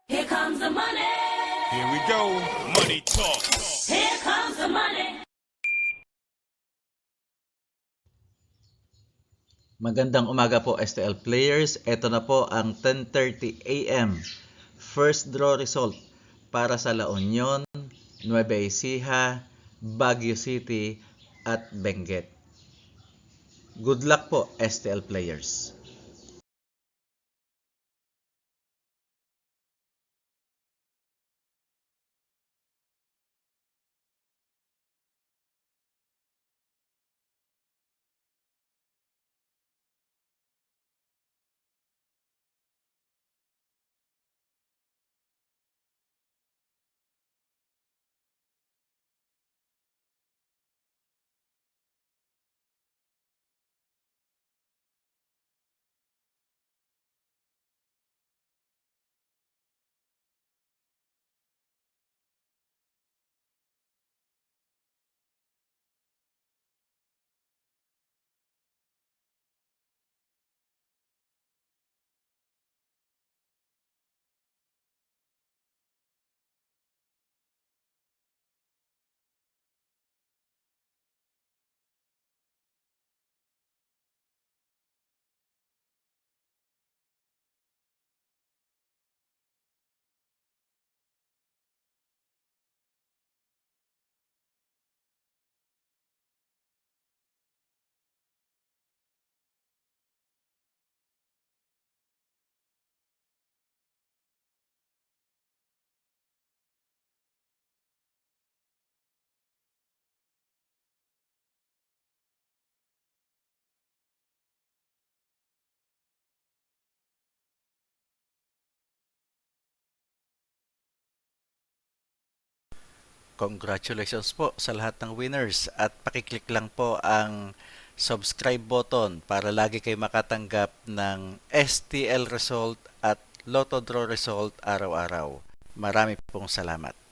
Here comes the money. Here we go. Money talk. Here comes the money. Magandang umaga po STL players. Ito na po ang 10:30 AM first draw result para sa La Union, Nueva Ecija, Baguio City at Benguet. Good luck po STL players. Congratulations po sa lahat ng winners at pakiclick lang po ang subscribe button para lagi kayo makatanggap ng STL result at Lotto Draw result araw-araw. Marami pong salamat.